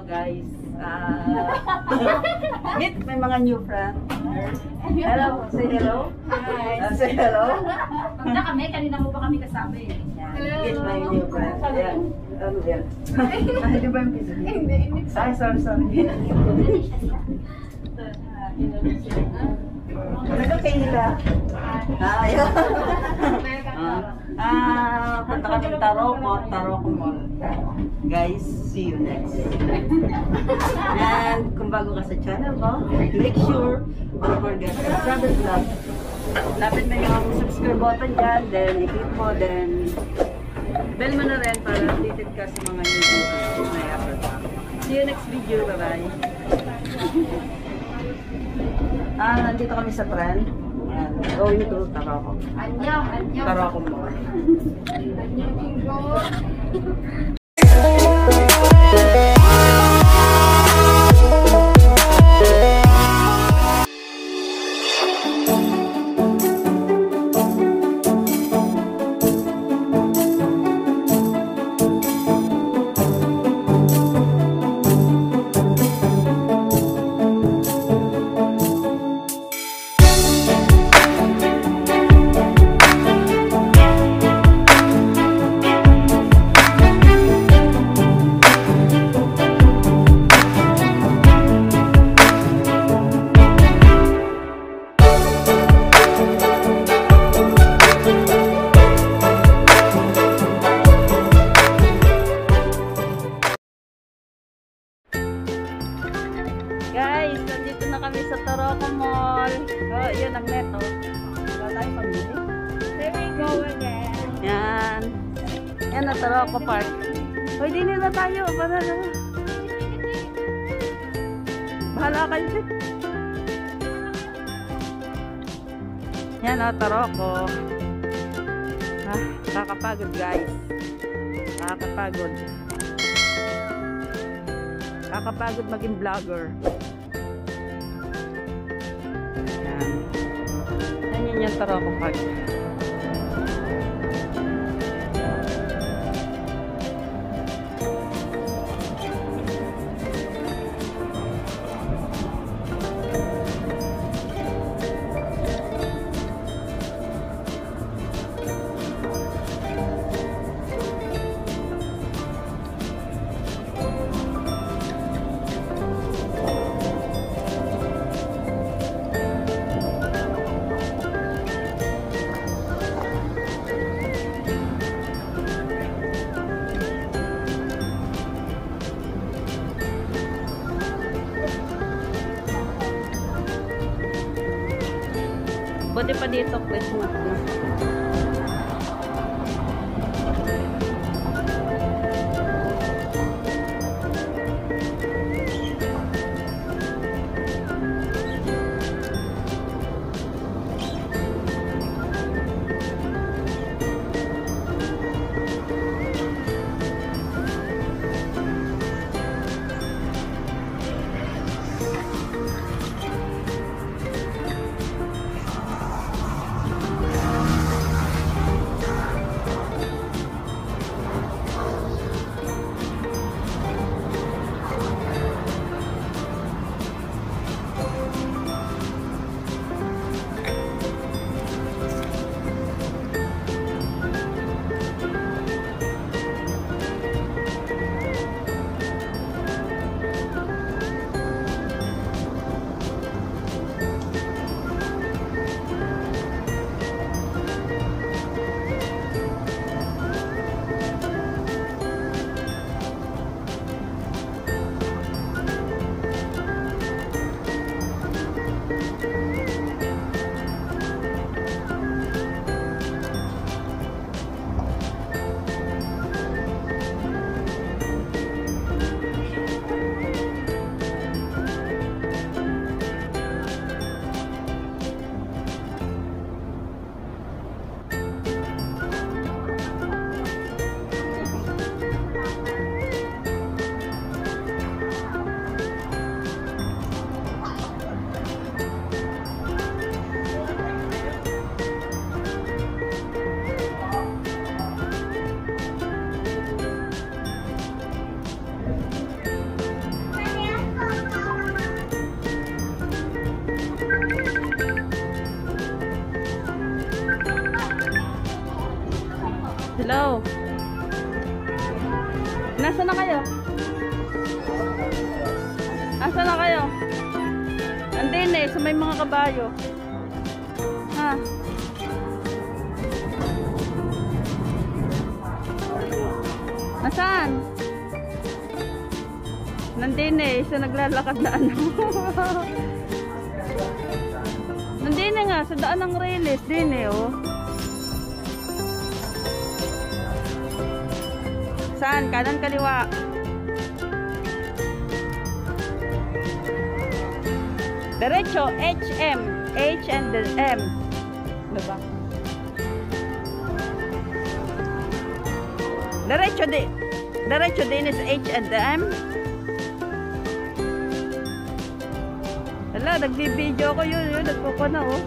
guys. Meet may mga new friend. Hello, say hello. Hi. Say hello. Pagka kami, kanina mo pa kami kasabi. Hello. Meet my new friend. Ayan. Ano yan? Di ba yung pizza? Hindi. Ay, sorry. Nagkakaila. Ayun. Punta kami ng Taroko Mall. Guys, see you next. And kung bago ka sa channel ko, make sure don't forget to subscribe and vlog. Lapit na yung subscribe button dyan, then i-click mo, then bell mo na rin para updated ka sa mga new videos na i-upload pa. See you next video. Bye-bye. Nandito kami sa friend. Going to Taroko. Anyang. Taroko Mall. Guys, nandito na kami sa Taroko Mall. Oh, yun ang neto. Wala tayo pamili. Here we go again. Yan. Yan na Taroko Park. Hoy, di na tayo. Bahala kayo. Yan o, Taroko. Kakapagod guys. Kakapagod maging vlogger. Yan yung Taroko Park. Buti pa dito, Christmas na. Asa na kayo? Andin eh, sa may mga kabayo. Ha? Nasaan? Nandin eh, sa naglalakad na ano. Nandin eh nga, sa daan ng Reyes din eh, oh. Saan? Kanan, kaliwa? Diretso, HM. H and the M. Diba? Diretso din is H and the M. Hala, nagbibideo ko yun. Nagpupo na, oh.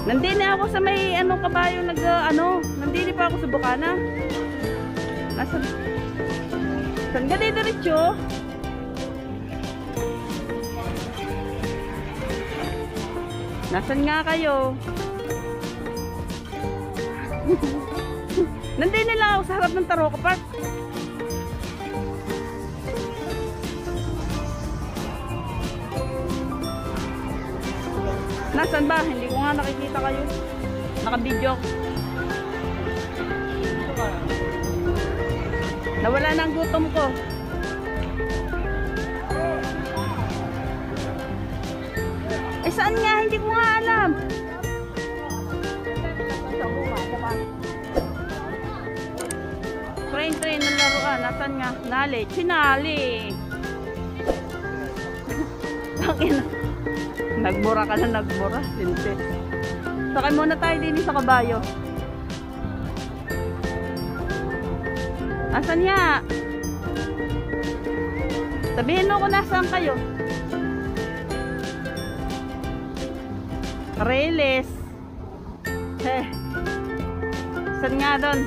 Nandini ako sa may ano kabayo nandini pa ako sa Bukana. Saan ka diretso? Nasaan nga kayo? Nandini lang ako sa harap ng Taroka Park. Nasaan ba? Hindi ko nga nakikita kayo. Naka-video. Nawala na ang gutom ko. Eh saan nga? Hindi ko nga alam. Train na laruan. Nasaan nga? Nali. Sinali. Nagbura ka na, nagbura. Sinte. Sakay muna tayo din sa kabayo. Asan niya? Sabihin mo kung nasaan kayo. Reyes. Saan nga doon?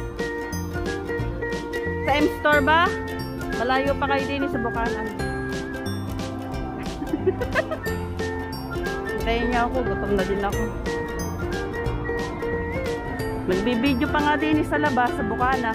Sa M-Store ba? Malayo pa kayo din sa Bukanan. Hintayin niya ako, gutom na din ako. Magbibideo pa nga din sa labas sa Bukana.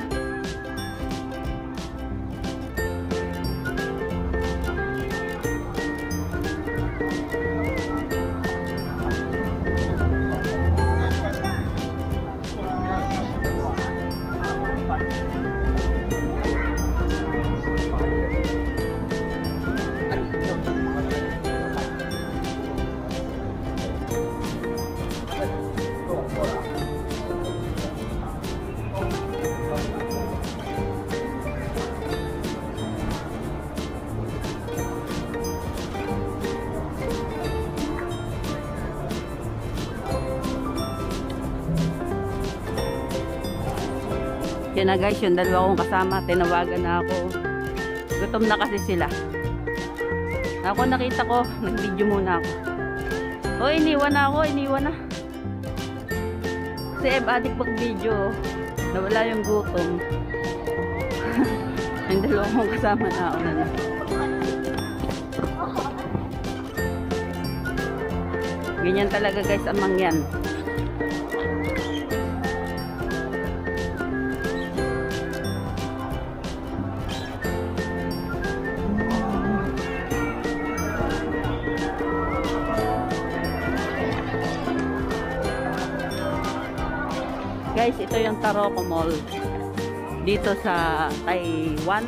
Yan na guys, yung dalawa kong kasama, tinawagan na ako. Gutom na kasi sila. Ako nakita ko, nag-video muna ako. O, iniwan na ako, iniwan na. Si Eb, adik mag-video. Nawala yung gutom. Yung dalawa kong kasama na ako na. Ganyan talaga guys, amang yan. Guys, ito yung Taroka Mall dito sa Taiwan.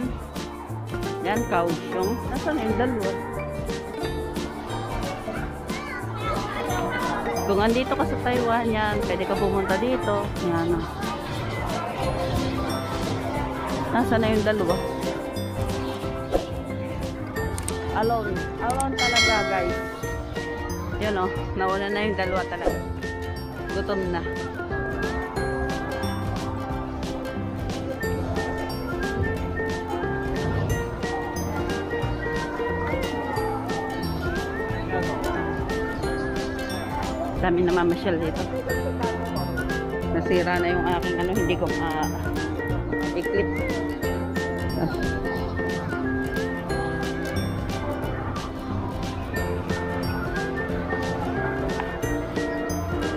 Yan, Kaohsiung. Nasaan yung dalawa? Kung andito ka sa Taiwan, yan, pwede ka pumunta dito. Yan. Nasaan na yung dalawa? Alone. Alone talaga, guys. Yun o, nauna na yung dalawa talaga. Gutom na. Dami na mamasyal dito. Nasira na yung aking ano, hindi ko i-clip.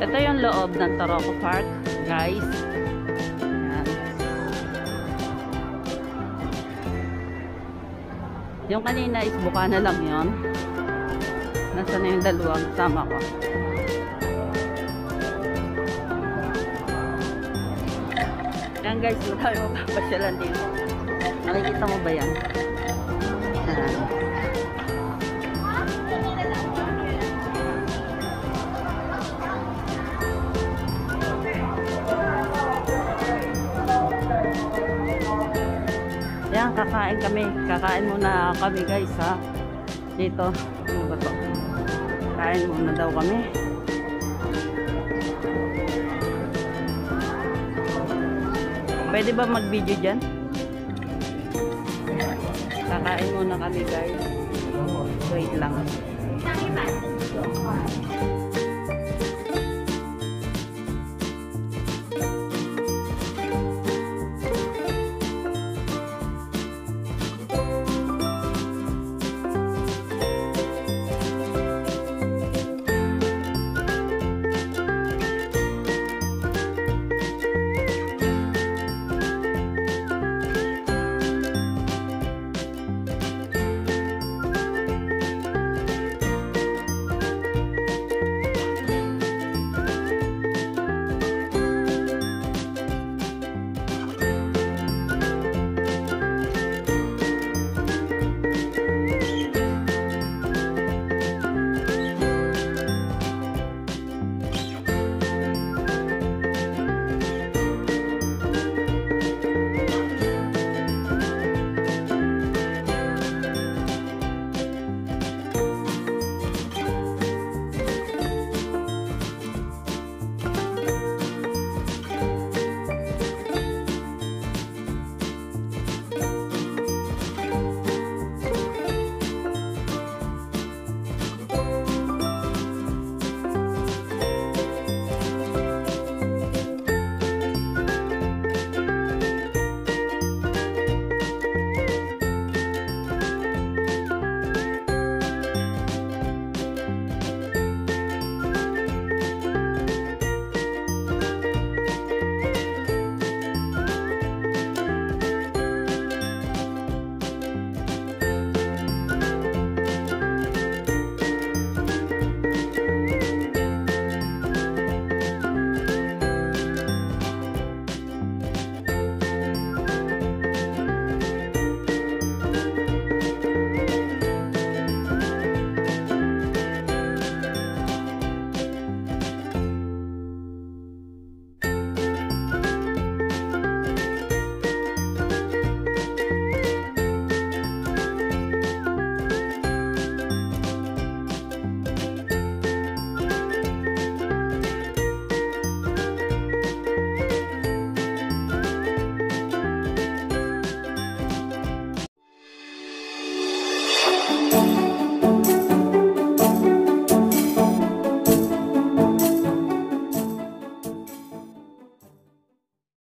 Ito yung loob ng Taroka Park. guys. Yan. Yung kanina is buka na lang yon. Nasa na yung dalawang kasama ko. Yan guys, marami magpapasyalan dito. Nakikita mo ba yan? Yan. Yan, kakain kami. Kakain muna kami guys ha. Dito. Ano ba to? Kain muna daw kami. Pwede ba mag-video dyan? Kakain muna kami guys. Wait lang.